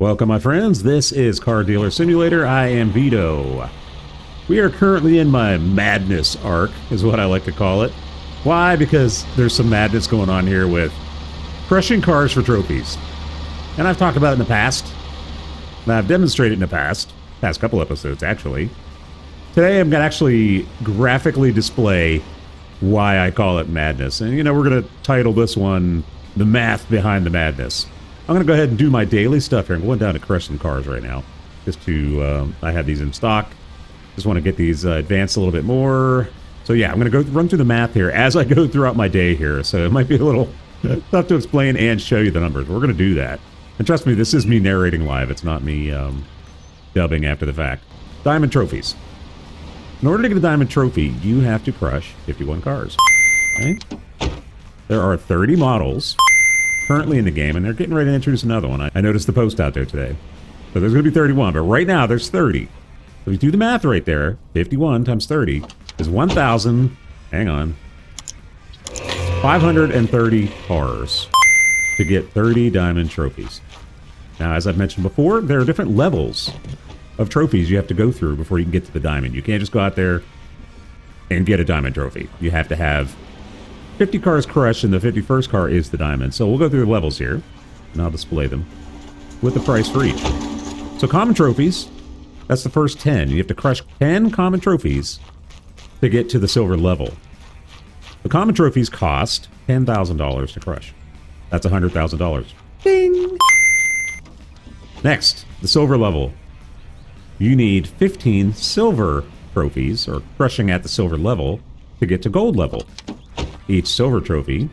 Welcome, my friends. This is Car Dealer Simulator. I am Veedo. We are currently in my madness arc, is what I like to call it. Why? Because there's some madness going on here with crushing cars for trophies. And I've talked about it in the past. And I've demonstrated it in the past couple episodes, actually. Today, I'm going to actually graphically display why I call it madness. And, you know, we're going to title this one, The Math Behind the Madness. I'm going to go ahead and do my daily stuff here. I'm going down to crush some cars right now. Just to, I have these in stock. Just want to get these advanced a little bit more. So yeah, I'm going to go run through the math here as I go throughout my day here. So it might be a little tough to explain and show you the numbers. We're going to do that. And trust me, this is me narrating live. It's not me dubbing after the fact. Diamond trophies. In order to get a diamond trophy, you have to crush 51 cars. Okay? There are 30 models currently in the game, and they're getting ready to introduce another one. I noticed the post out there today. So there's going to be 31, but right now there's 30. So if you do the math right there, 51 times 30 is 1,000, hang on, 530 cars to get 30 diamond trophies. Now, as I've mentioned before, there are different levels of trophies you have to go through before you can get to the diamond. You can't just go out there and get a diamond trophy. You have to have 50 cars crushed, and the 51st car is the diamond. So we'll go through the levels here, and I'll display them with the price for each. So common trophies, that's the first 10. You have to crush 10 common trophies to get to the silver level. The common trophies cost $10,000 to crush. That's $100,000. Ding! Next, the silver level. You need 15 silver trophies, or crushing at the silver level, to get to gold level. Each silver trophy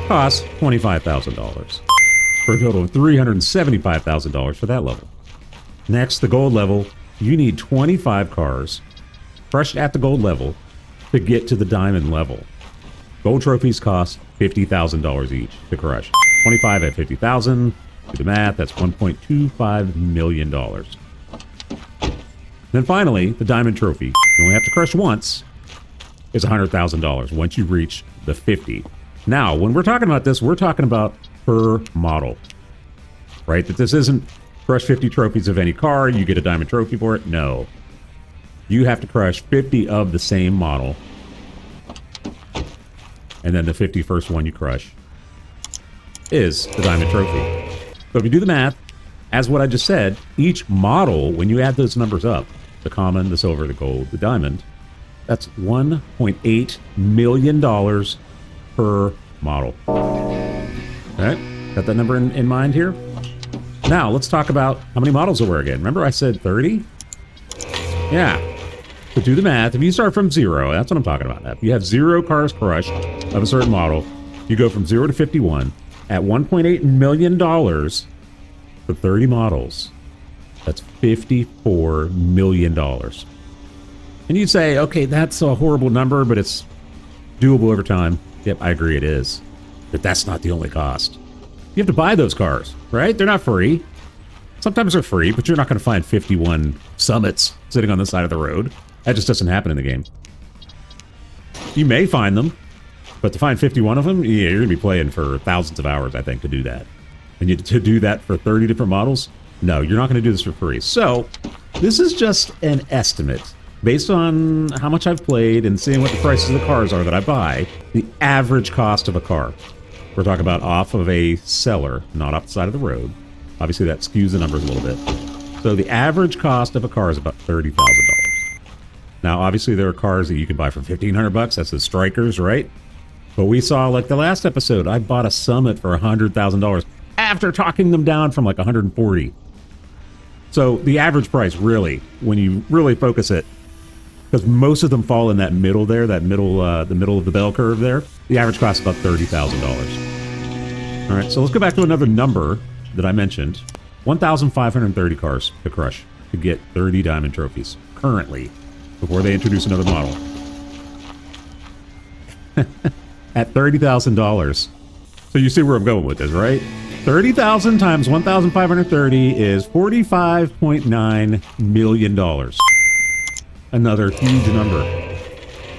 costs $25,000, for a total of $375,000 for that level. Next, the gold level. You need 25 cars crushed at the gold level to get to the diamond level. Gold trophies cost $50,000 each to crush. 25 at $50,000. Do the math, that's $1.25 million. Then finally, the diamond trophy. You only have to crush once. Is $100,000 once you reach the 50. Now, when we're talking about this, we're talking about per model, right? That this isn't crush 50 trophies of any car, you get a diamond trophy for it. No. You have to crush 50 of the same model, and then the 51st one you crush is the diamond trophy. So if you do the math, as what I just said, each model, when you add those numbers up, the common, the silver, the gold, the diamond, that's $1.8 million per model. Okay, got that number in mind here? Now, let's talk about how many models there were again. Remember I said 30? Yeah. So do the math. If you start from 0, that's what I'm talking about. If you have 0 cars crushed of a certain model, you go from 0 to 51 at $1.8 million for 30 models. That's $54 million. And you'd say, okay, that's a horrible number, but it's doable over time. Yep, I agree it is. But that's not the only cost. You have to buy those cars, right? They're not free. Sometimes they're free, but you're not going to find 51 summits sitting on the side of the road. That just doesn't happen in the game. You may find them, but to find 51 of them, yeah, you're going to be playing for thousands of hours, I think, to do that. And to do that for 30 different models? No, you're not going to do this for free. So, this is just an estimate. Based on how much I've played and seeing what the prices of the cars are that I buy, the average cost of a car. We're talking about off of a seller, not off the side of the road. Obviously, that skews the numbers a little bit. So the average cost of a car is about $30,000. Now, obviously, there are cars that you can buy for $1,500. That's the strikers, right? But we saw, like the last episode, I bought a Summit for $100,000 after talking them down from like $140,000. So the average price, really, when you really focus it, because most of them fall in that middle there, that middle, the middle of the bell curve there. The average cost is about $30,000. All right, so let's go back to another number that I mentioned. 1,530 cars to crush to get 30 diamond trophies currently, before they introduce another model. At $30,000. So you see where I'm going with this, right? 30,000 times 1,530 is $45.9 million. Another huge number,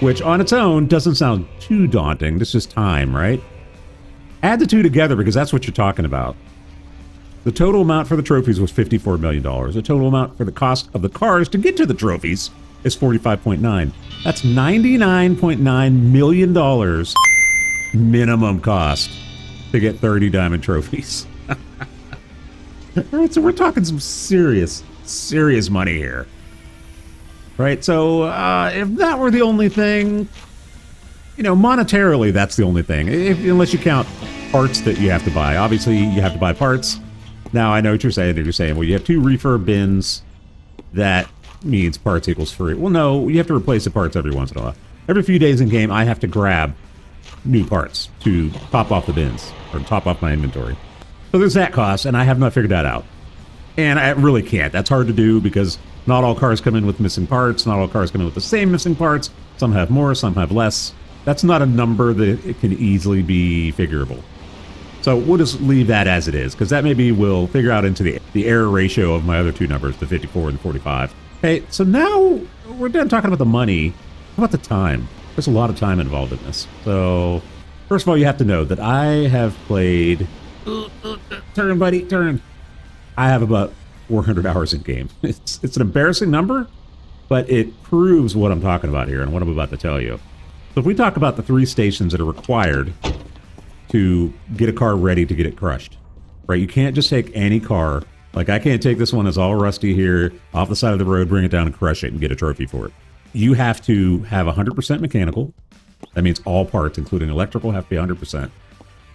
which on its own doesn't sound too daunting. This is time, right? Add the two together because that's what you're talking about. The total amount for the trophies was $54 million. The total amount for the cost of the cars to get to the trophies is $45.9. That's $99.9 million minimum cost to get 30 diamond trophies. All right, so we're talking some serious money here. Right, so if that were the only thing, you know, monetarily, that's the only thing. Unless you count parts that you have to buy. Obviously, you have to buy parts. Now, I know what you're saying. You're saying, well, you have 2 refurb bins. That means parts equals free. Well, no, you have to replace the parts every once in a while. Every few days in game, I have to grab new parts to top off the bins or top off my inventory. So there's that cost, and I have not figured that out. And I really can't. That's hard to do because not all cars come in with missing parts. Not all cars come in with the same missing parts. Some have more, some have less. That's not a number that it can easily be figurable. So we'll just leave that as it is, because that maybe will figure out into the error ratio of my other 2 numbers, the 54 and the 45. Okay, so now we're done talking about the money. How about the time? There's a lot of time involved in this. So, first of all, you have to know that I have played... turn, buddy, turn. I have about 400 hours in game. It's an embarrassing number, but it proves what I'm talking about here and what I'm about to tell you. So if we talk about the 3 stations that are required to get a car ready to get it crushed, right? You can't just take any car. Like, I can't take this one that's all rusty here, off the side of the road, bring it down and crush it and get a trophy for it. You have to have 100% mechanical. That means all parts, including electrical, have to be 100%. You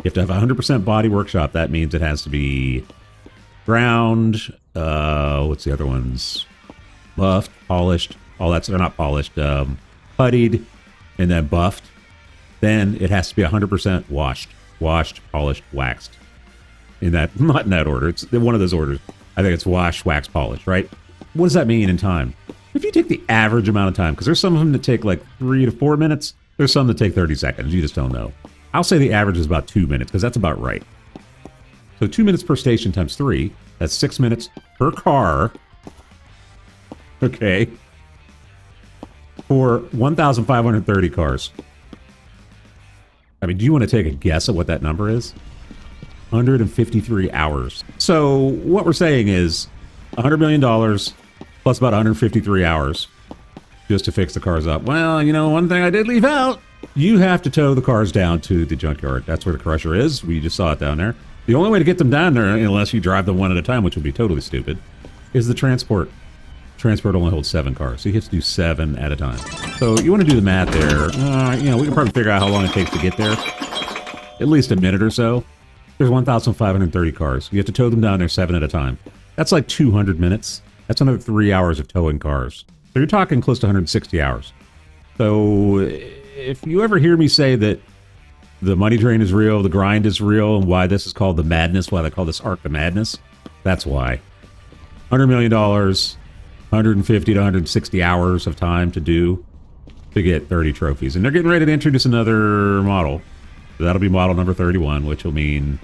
have to have 100% body workshop. That means it has to be ground, what's the other ones? Buffed, polished, all that's, they're not polished, puttied, and then buffed. Then it has to be 100% washed, polished, waxed. Not in that order. It's one of those orders. I think it's wash, wax, polish, right? What does that mean in time? If you take the average amount of time, because there's some of them that take like 3 to 4 minutes, there's some that take 30 seconds. You just don't know. I'll say the average is about 2 minutes, because that's about right. So 2 minutes per station times 3, that's 6 minutes per car. Okay. For 1,530 cars. I mean, do you want to take a guess at what that number is? 153 hours. So what we're saying is $100 million plus about 153 hours just to fix the cars up. Well, you know, one thing I did leave out, you have to tow the cars down to the junkyard. That's where the crusher is. We just saw it down there. The only way to get them down there, unless you drive them one at a time, which would be totally stupid, is the transport. Transport only holds 7 cars, so you have to do 7 at a time. So you want to do the math there. You know, we can probably figure out how long it takes to get there. At least a minute or so. There's 1,530 cars. You have to tow them down there 7 at a time. That's like 200 minutes. That's another 3 hours of towing cars. So you're talking close to 160 hours. So if you ever hear me say that the money drain is real, the grind is real, and why this is called the madness, why they call this arc the madness, that's why. $100 million, 150 to 160 hours of time to get 30 trophies. And they're getting ready to introduce another model. So that'll be model number 31, which will mean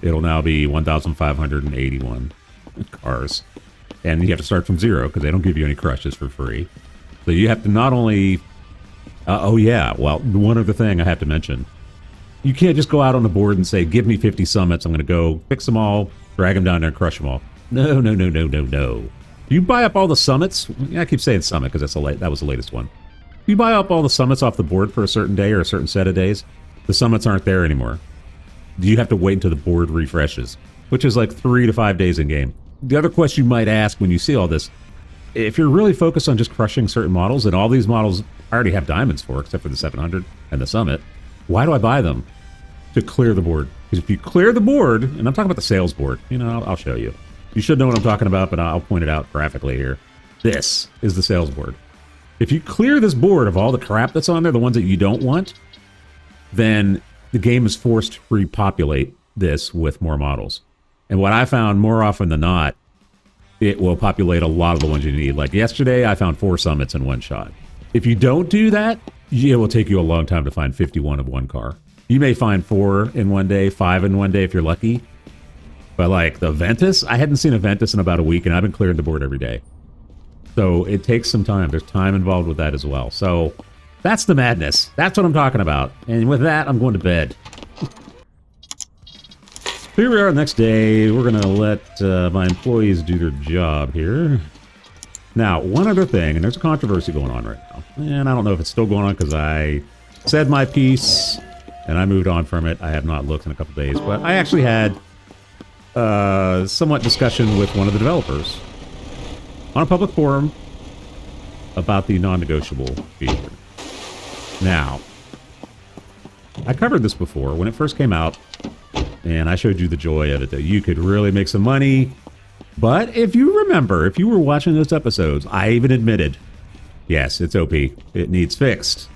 it'll now be 1,581 cars. And you have to start from 0 because they don't give you any crushes for free. So you have to not only... oh yeah, well, one other thing I have to mention. You can't just go out on the board and say, give me 50 summits, I'm going to go fix them all, drag them down there and crush them all. No. You buy up all the summits. I keep saying summit because that was the latest one. You buy up all the summits off the board for a certain day or a certain set of days, the summits aren't there anymore. You have to wait until the board refreshes, which is like 3 to 5 days in game. The other question you might ask when you see all this, if you're really focused on just crushing certain models, and all these models I already have diamonds for, except for the 700 and the summit, why do I buy them? To clear the board. Because if you clear the board, and I'm talking about the sales board, you know, I'll show you. You should know what I'm talking about, but I'll point it out graphically here. This is the sales board. If you clear this board of all the crap that's on there, the ones that you don't want, then the game is forced to repopulate this with more models. And what I found more often than not, it will populate a lot of the ones you need. Like yesterday, I found 4 summits in one shot. If you don't do that, it will take you a long time to find 51 of one car. You may find 4 in one day, 5 in one day if you're lucky. But like the Ventus, I hadn't seen a Ventus in about a week, and I've been clearing the board every day. So it takes some time. There's time involved with that as well. So that's the madness. That's what I'm talking about. And with that, I'm going to bed. Here we are, next day. We're going to let my employees do their job here. Now, one other thing, and there's a controversy going on right now. And I don't know if it's still going on because I said my piece and I moved on from it. I have not looked in a couple days, but I actually had somewhat discussion with one of the developers on a public forum about the non-negotiable feature. Now, I covered this before when it first came out, and I showed you the joy of it, that you could really make some money. But if you remember, if you were watching those episodes, I even admitted, yes, it's OP. It needs fixed.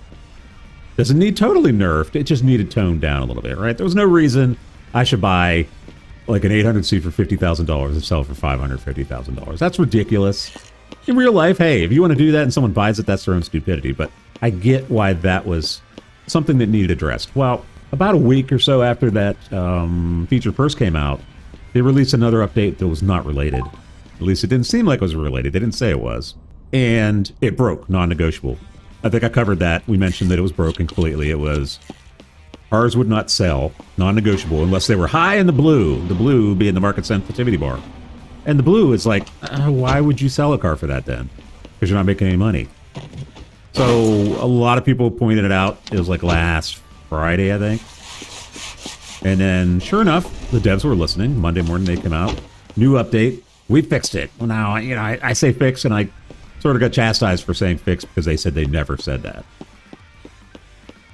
Doesn't need totally nerfed. It just needed toned down a little bit, right? There was no reason I should buy like an 800C for $50,000 and sell it for $550,000. That's ridiculous. In real life, hey, if you want to do that and someone buys it, that's their own stupidity. But I get why that was something that needed addressed. Well, about a week or so after that feature first came out, they released another update that was not related. At least it didn't seem like it was related. They didn't say it was. And it broke, non-negotiable. I think I covered that. We mentioned that it was broken completely. It was, cars would not sell, non-negotiable, unless they were high in the blue being the market sensitivity bar. And the blue is like, why would you sell a car for that then? Because you're not making any money. So a lot of people pointed it out. It was like last Friday, I think. And then, sure enough, the devs were listening. Monday morning, they came out. New update. We fixed it. Well, now, you know, I say fix, and I sort of got chastised for saying fix because they said they never said that.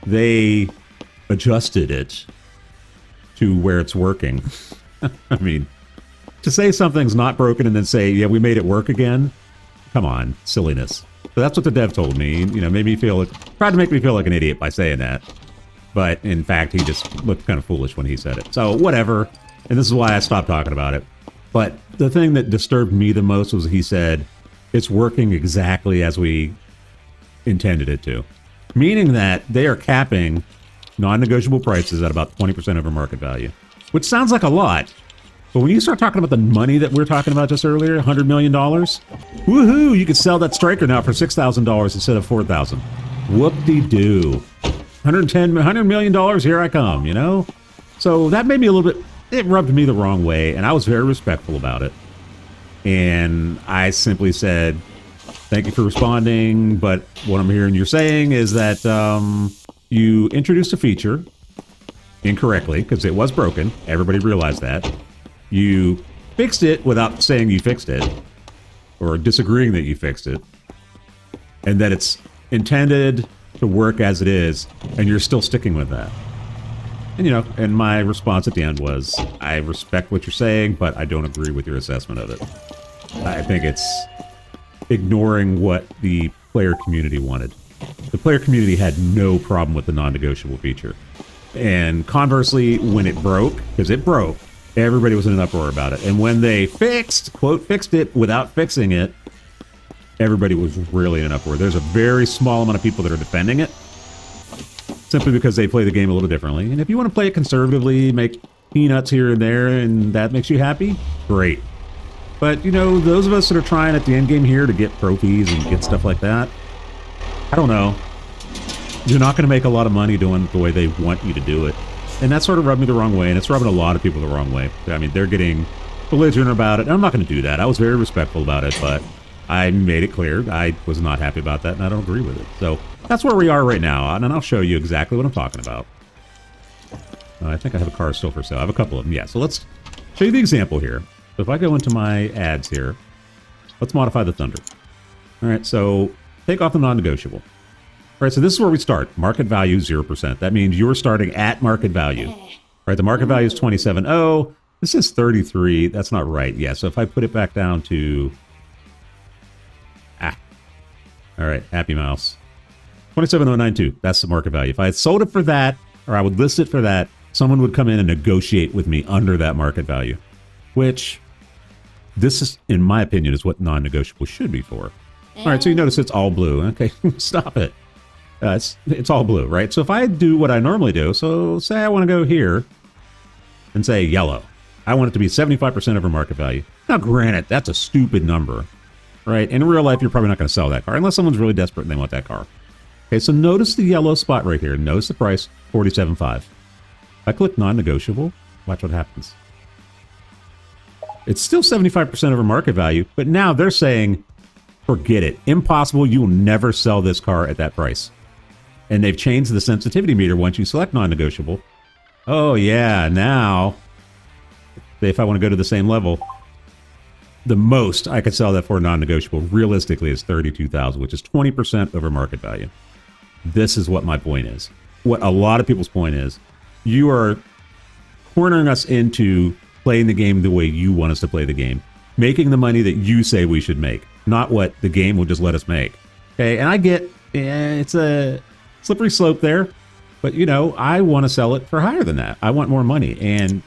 They adjusted it to where it's working. I mean, to say something's not broken and then say, yeah, we made it work again. Come on, silliness. So that's what the dev told me. You know, made me feel tried to make me feel like an idiot by saying that. But in fact, he just looked kind of foolish when he said it. So whatever. And this is why I stopped talking about it. But the thing that disturbed me the most was he said, it's working exactly as we intended it to. Meaning that they are capping non-negotiable prices at about 20% over market value. Which sounds like a lot. But when you start talking about the money that we were talking about just earlier, $100 million, woohoo, you could sell that Striker now for $6,000 instead of $4,000. Whoop-de-doo. $100 million, here I come, you know? So that made me a little bit, it rubbed me the wrong way, and I was very respectful about it. And I simply said, thank you for responding, but what I'm hearing you're saying is that you introduced a feature incorrectly, because it was broken. Everybody realized that. You fixed it without saying you fixed it, or disagreeing that you fixed it, and that it's intended to work as it is, and you're still sticking with that. And, you know, and my response at the end was, I respect what you're saying, but I don't agree with your assessment of it. I think it's ignoring what the player community wanted. The player community had no problem with the non-negotiable feature. And conversely, when it broke, because it broke, everybody was in an uproar about it. And when they fixed, quote, fixed it without fixing it, everybody was really in an uproar. There's a very small amount of people that are defending it, simply because they play the game a little differently. And if you want to play it conservatively, make peanuts here and there, and that makes you happy, great. But, you know, those of us that are trying at the end game here to get trophies and get stuff like that, I don't know. You're not going to make a lot of money doing it the way they want you to do it. And that sort of rubbed me the wrong way, and it's rubbing a lot of people the wrong way. I mean, they're getting belligerent about it, and I'm not going to do that. I was very respectful about it, but I made it clear I was not happy about that, and I don't agree with it. So that's where we are right now, and I'll show you exactly what I'm talking about. I think I have a car still for sale. I have a couple of them, yeah. So let's show you the example here. So if I go into my ads here, let's modify the Thunder. All right, so take off the non-negotiable. All right, so this is where we start. Market value, 0%. That means you're starting at market value. All right, the market value is 27.0. This is 33. That's not right. Yeah, so if I put it back down to... All right, happy mouse. 27.092. That's the market value. If I had sold it for that, or I would list it for that, someone would come in and negotiate with me under that market value. Which, this is, in my opinion, is what non-negotiable should be for. All right, so you notice it's all blue. Okay, stop it. It's all blue, right? So if I do what I normally do, so say I want to go here and say yellow. I want it to be 75% over market value. Now, granted, that's a stupid number, right? In real life, you're probably not going to sell that car unless someone's really desperate and they want that car. Okay, so notice the yellow spot right here. Notice the price, $47.5. If I click non-negotiable, watch what happens. It's still 75% over market value, but now they're saying, forget it. Impossible. You will never sell this car at that price. And they've changed the sensitivity meter once you select non-negotiable. Oh, yeah. Now, if I want to go to the same level, the most I could sell that for non-negotiable realistically is $32,000, which is 20% over market value. This is what my point is. What a lot of people's point is, you are cornering us into playing the game the way you want us to play the game, making the money that you say we should make, not what the game will just let us make. Okay, and I get it's a slippery slope there, but you know, I want to sell it for higher than that. I want more money. And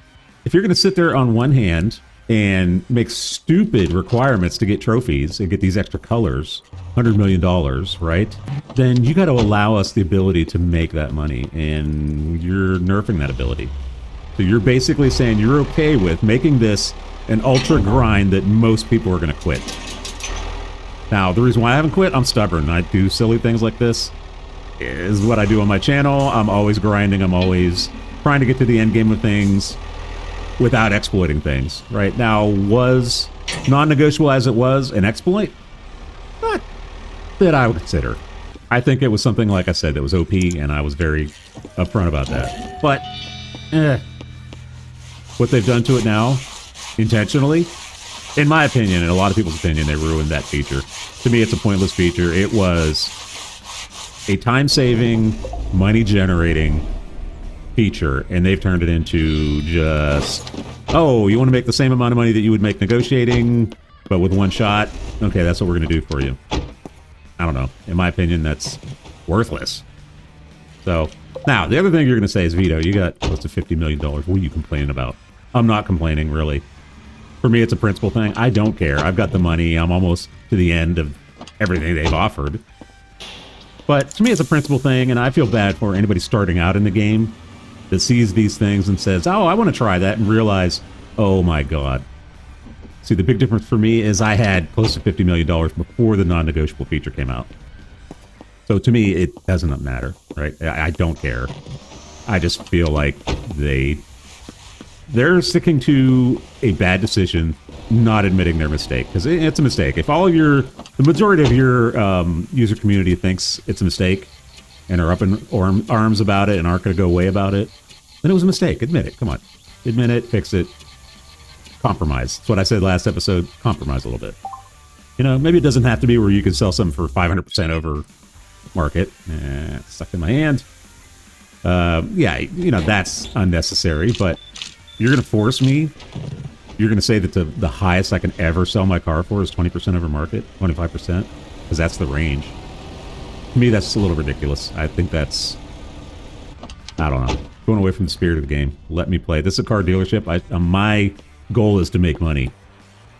if you're going to sit there on one hand and make stupid requirements to get trophies and get these extra colors, $100 million, right? Then you got to allow us the ability to make that money, and you're nerfing that ability. So you're basically saying you're okay with making this an ultra grind that most people are going to quit. Now, the reason why I haven't quit, I'm stubborn. I do silly things like this. Is what I do on my channel. I'm always grinding. I'm always trying to get to the end game of things without exploiting things. Right now, was non-negotiable as it was an exploit? Not that I would consider. I think it was something, like I said, that was OP, and I was very upfront about that. But, what they've done to it now, intentionally, in my opinion, and a lot of people's opinion, they ruined that feature. To me, it's a pointless feature. It was a time-saving, money-generating feature, and they've turned it into just, oh, you want to make the same amount of money that you would make negotiating, but with one shot? Okay, that's what we're going to do for you. I don't know. In my opinion, that's worthless. So, now, the other thing you're going to say is, Veedo, you got close to $50 million. What are you complaining about? I'm not complaining, really. For me, it's a principle thing. I don't care. I've got the money. I'm almost to the end of everything they've offered. But to me, it's a principle thing, and I feel bad for anybody starting out in the game that sees these things and says, oh, I want to try that, and realize, oh my God. See, the big difference for me is I had close to $50 million before the non-negotiable feature came out. So to me, it doesn't matter, right? I don't care. I just feel like they're sticking to a bad decision, not admitting their mistake, because it's a mistake. If the majority of your user community thinks it's a mistake and are up in arms about it and aren't going to go away about it, then it was a mistake. Admit it. Come on. Admit it. Fix it. Compromise. That's what I said last episode. Compromise a little bit. You know, maybe it doesn't have to be where you can sell something for 500% over market. Stuck in my hand. Yeah, you know, that's unnecessary, but you're going to force me. You're going to say that the highest I can ever sell my car for is 20% over market, 25%, because that's the range. To me, that's a little ridiculous. I think that's, I don't know, going away from the spirit of the game. Let me play. This is a car dealership. My goal is to make money.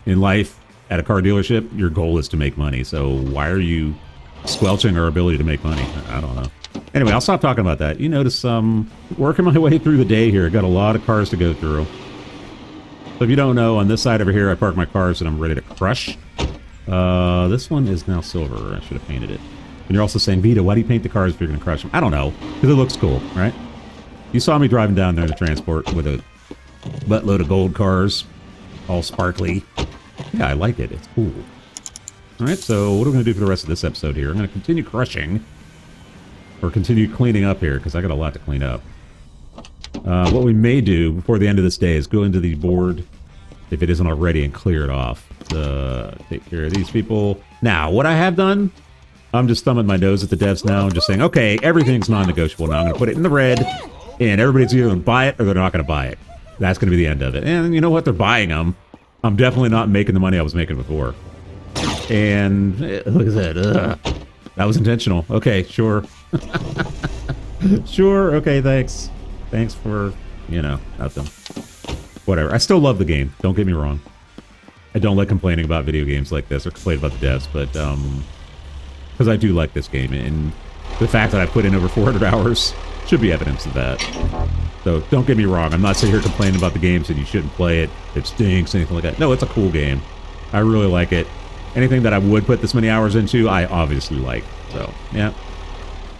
In life, at a car dealership, your goal is to make money. So why are you squelching our ability to make money? I don't know. Anyway, I'll stop talking about that. You notice working my way through the day here. I got a lot of cars to go through. So if you don't know, on this side over here, I park my cars and I'm ready to crush. This one is now silver. I should have painted it. And you're also saying, Veedo, why do you paint the cars if you're going to crush them? I don't know, because it looks cool, right? You saw me driving down there in the transport with a buttload of gold cars, all sparkly. Yeah, I like it. It's cool. All right, so what are we going to do for the rest of this episode here? I'm going to continue crushing, or continue cleaning up here, because I got a lot to clean up. What we may do before the end of this day is go into the board, if it isn't already, and clear it off. Take care of these people. Now, what I have done, I'm just thumbing my nose at the devs now and just saying, okay, everything's non-negotiable now. I'm going to put it in the red, and everybody's either going to buy it or they're not going to buy it. That's going to be the end of it. And you know what? They're buying them. I'm definitely not making the money I was making before. And look at that. Ugh. That was intentional. Okay, sure. Sure. Okay, thanks. Thanks for, you know, nothing. Whatever. I still love the game. Don't get me wrong. I don't like complaining about video games like this or complain about the devs, but because I do like this game, and the fact that I put in over 400 hours should be evidence of that. So don't get me wrong. I'm not sitting here complaining about the games and you shouldn't play it. It stinks, anything like that. No, it's a cool game. I really like it. Anything that I would put this many hours into, I obviously like. So, yeah.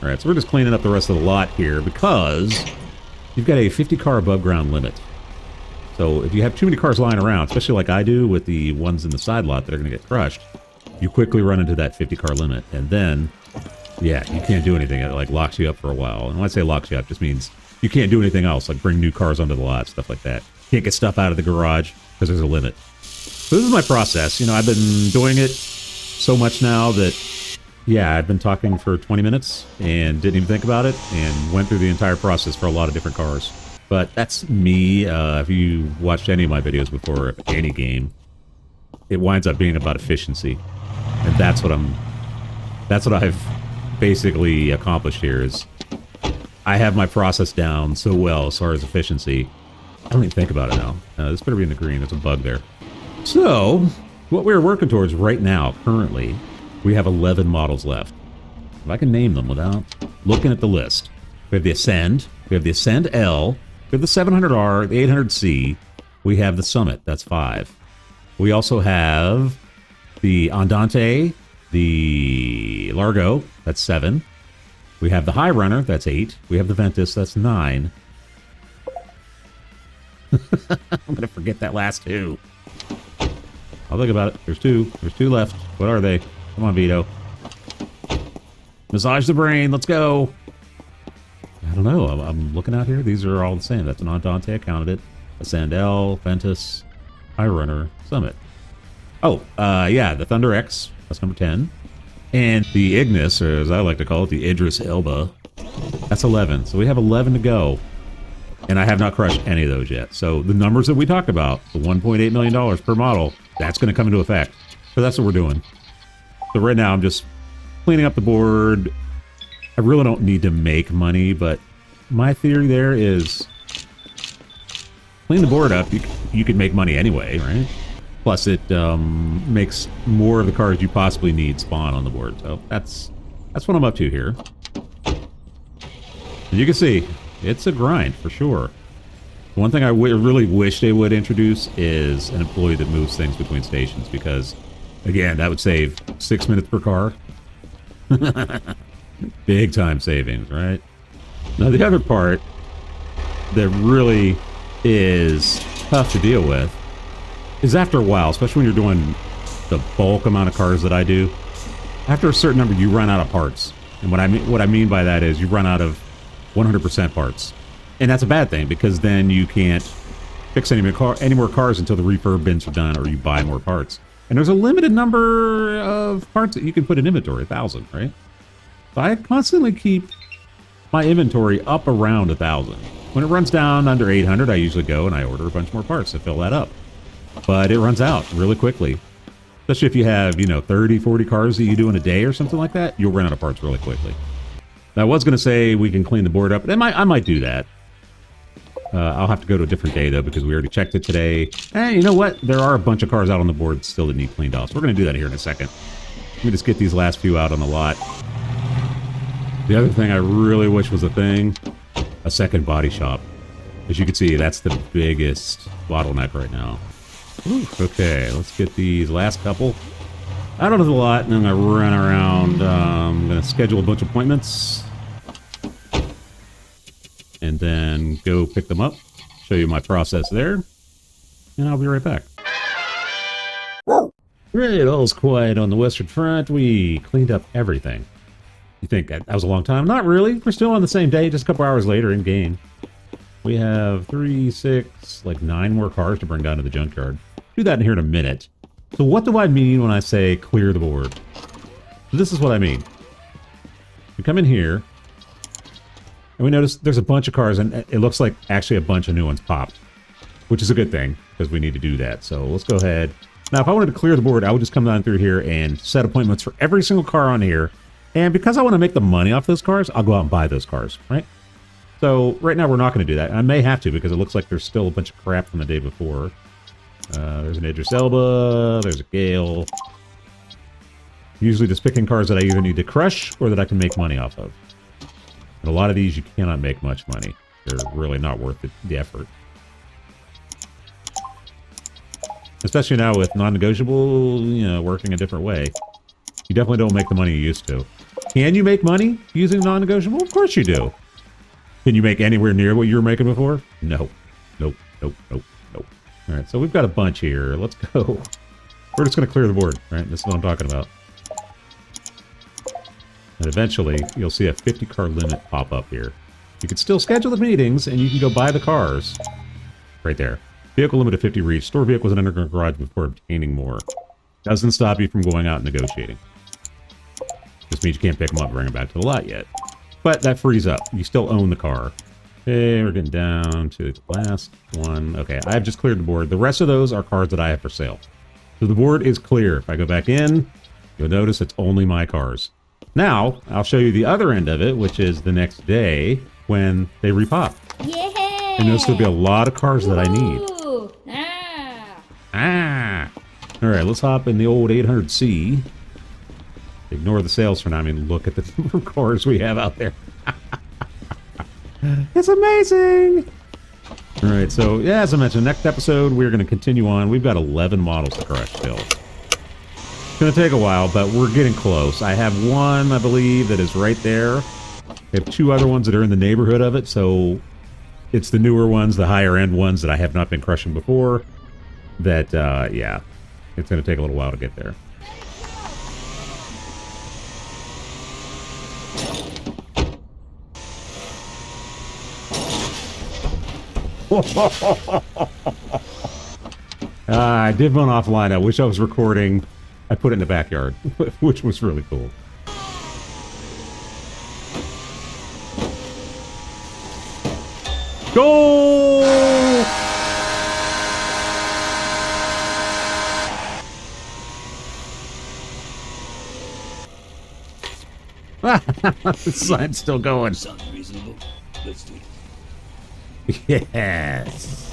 All right, so we're just cleaning up the rest of the lot here because you've got a 50 car above ground limit. So if you have too many cars lying around, especially like I do with the ones in the side lot that are going to get crushed, you quickly run into that 50 car limit. And then, yeah, you can't do anything. It like locks you up for a while. And when I say locks you up, just means you can't do anything else, like bring new cars onto the lot, stuff like that. Can't get stuff out of the garage because there's a limit. So this is my process. You know, I've been doing it so much now that, yeah, I've been talking for 20 minutes and didn't even think about it and went through the entire process for a lot of different cars. But that's me. If you watched any of my videos before, any game, it winds up being about efficiency. And that's what I've basically accomplished here is I have my process down so well as far as efficiency. I don't even think about it now. This better be in the green. There's a bug there. So, what we're working towards right now, currently, we have 11 models left. If I can name them without looking at the list. We have the Ascend. We have the Ascend L. We have the 700R, the 800C. We have the Summit. That's 5. We also have the Andante, the Largo. That's 7. We have the High Runner. That's 8. We have the Ventus. That's 9. I'm going to forget that last 2. I'll think about it. There's 2. There's 2 left. What are they? Come on, Veedo. Massage the brain. Let's go. I don't know. I'm looking out here. These are all the same. That's an Andante. I counted it. Ascend L, Ventus, High Runner, Summit. Oh, yeah, the Thunder X. That's number 10. And the Ignis, or as I like to call it, the Idris Elba. That's 11. So we have 11 to go. And I have not crushed any of those yet. So the numbers that we talked about, the $1.8 million per model, that's going to come into effect. So that's what we're doing. So right now I'm just cleaning up the board. I really don't need to make money, but my theory there is clean the board up. You can make money anyway, right? Plus it makes more of the cars you possibly need spawn on the board. So that's what I'm up to here. And you can see, it's a grind for sure. One thing I really wish they would introduce is an employee that moves things between stations because, again, that would save 6 minutes per car. Big time savings, right? Now the other part that really is tough to deal with is after a while, especially when you're doing the bulk amount of cars that I do, after a certain number you run out of parts. And what I mean by that is you run out of 100% parts. And that's a bad thing because then you can't fix any more cars until the refurb bins are done or you buy more parts. And there's a limited number of parts that you can put in inventory, 1,000, right? So I constantly keep my inventory up around 1,000. When it runs down under 800, I usually go and I order a bunch more parts to fill that up. But it runs out really quickly. Especially if you have, 30, 40 cars that you do in a day or something like that, you'll run out of parts really quickly. Now, I was going to say we can clean the board up. I might do that. I'll have to go to a different day, though, because we already checked it today. And you know what? There are a bunch of cars out on the board still that need cleaned off. So we're going to do that here in a second. Let me just get these last few out on the lot. The other thing I really wish was a thing, a second body shop. As you can see, that's the biggest bottleneck right now. Ooh, okay, let's get these last couple out of the lot, and then I'm going to run around. I'm going to schedule a bunch of appointments. And then go pick them up, show you my process there, and I'll be right back. Right, all's quiet on the Western Front. We cleaned up everything. You think that was a long time? Not really. We're still on the same day, just a couple hours later in game. We have 3, 6, like 9 more cars to bring down to the junkyard. Do that in here in a minute. So what do I mean when I say clear the board? So this is what I mean. We come in here, and we notice there's a bunch of cars, and it looks like actually a bunch of new ones popped, which is a good thing, because we need to do that. So let's go ahead. Now, if I wanted to clear the board, I would just come down through here and set appointments for every single car on here. And because I want to make the money off those cars, I'll go out and buy those cars, right? So right now we're not going to do that. I may have to because it looks like there's still a bunch of crap from the day before. There's an Idris Elba, there's a Gale. Usually just picking cars that I either need to crush or that I can make money off of. And a lot of these you cannot make much money. They're really not worth the effort. Especially now with non-negotiable, working a different way. You definitely don't make the money you used to. Can you make money using non-negotiable? Of course you do. Can you make anywhere near what you were making before? No. Nope. Nope. Nope. Nope. All right, so we've got a bunch here. Let's go. We're just going to clear the board, right? This is what I'm talking about. And eventually, you'll see a 50-car limit pop up here. You can still schedule the meetings, and you can go buy the cars. Right there. Vehicle limit of 50 reached. Store vehicles in underground garage before obtaining more. Doesn't stop you from going out and negotiating. Just means you can't pick them up and bring them back to the lot yet. But that frees up. You still own the car. Okay, we're getting down to the last one. Okay, I've just cleared the board. The rest of those are cars that I have for sale. So the board is clear. If I go back in, you'll notice it's only my cars. Now, I'll show you the other end of it, which is the next day when they repop. Yeah! And notice there'll be a lot of cars that I need. Ah! Alright, let's hop in the old 800C. Ignore the sales for now. I mean, look at the number of cars we have out there. It's amazing! Alright, so, yeah, as I mentioned, next episode, we're going to continue on. We've got 11 models to crush still. It's going to take a while, but we're getting close. I have one, I believe, that is right there. I have two other ones that are in the neighborhood of it, so it's the newer ones, the higher-end ones that I have not been crushing before. That, yeah, it's going to take a little while to get there. I did one offline. I wish I was recording. I put it in the backyard, which was really cool. Goal! The sign's still going. Sounds reasonable. Let's do it. Yes.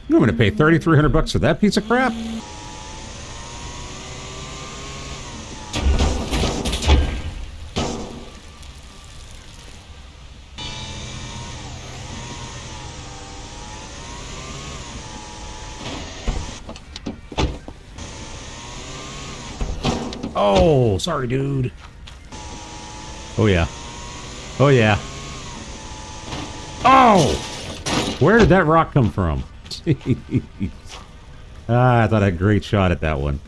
I'm going to pay $3,300 for that piece of crap. Oh, sorry, dude. Oh, yeah. Oh, yeah. Oh! Where did that rock come from? Jeez. I thought I had a great shot at that one.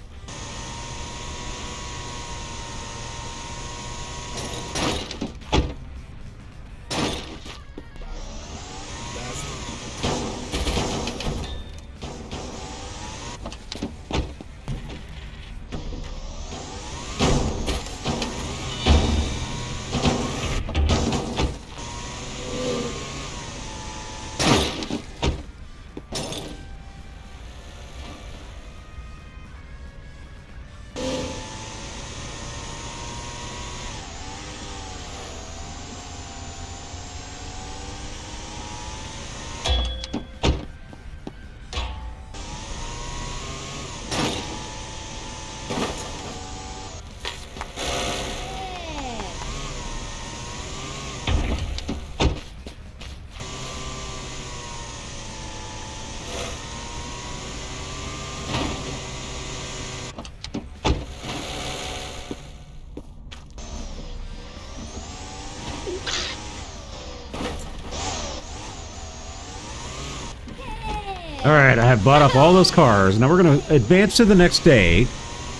Alright, I have bought up all those cars. Now we're going to advance to the next day,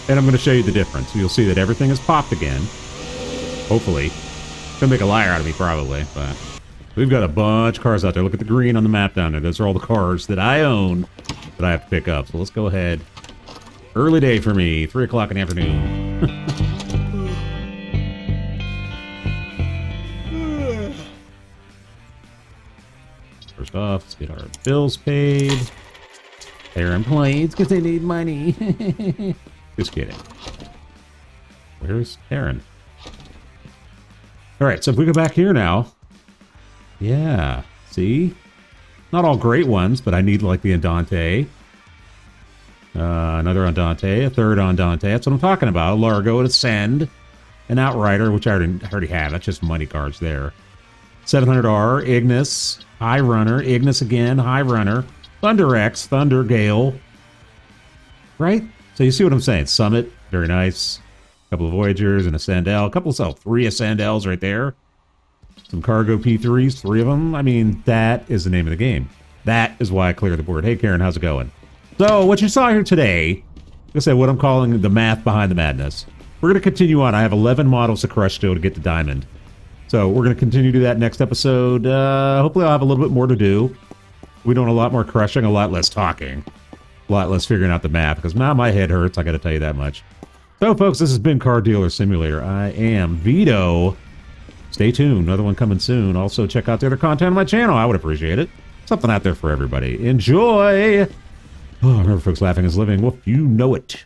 and I'm going to show you the difference. You'll see that everything is popped again. Hopefully. Gonna make a liar out of me, probably, but we've got a bunch of cars out there. Look at the green on the map down there. Those are all the cars that I own that I have to pick up. So let's go ahead. Early day for me, 3 o'clock in the afternoon. First off, let's get our bills paid. Pay our employees because they need money. Just kidding. Where's Karen? Alright, so if we go back here now. Yeah, see? Not all great ones, but I need like the Andante. Another Andante, a third Andante. That's what I'm talking about. A Largo, an Ascend, an Outrider, which I already have. That's just money cards there. 700R, Ignis, High Runner, Ignis again, High Runner, Thunder X, Thunder Gale. Right? So you see what I'm saying? Summit, very nice. couple of Voyagers and a Sandel. A couple of 3 Sandels right there. Some cargo P3s, 3 of them. I mean, that is the name of the game. That is why I cleared the board. Hey, Karen, how's it going? So, what you saw here today, like I said, what I'm calling the math behind the madness. We're going to continue on. I have 11 models to crush still to get to Diamond. So, we're going to continue to do that next episode. Hopefully, I'll have a little bit more to do. We're doing a lot more crushing, a lot less talking. A lot less figuring out the math, because now my head hurts, I got to tell you that much. So, folks, this has been Car Dealer Simulator. I am Veedo. Stay tuned. Another one coming soon. Also, check out the other content on my channel. I would appreciate it. Something out there for everybody. Enjoy! Oh, remember, folks, laughing is living. Well, you know it.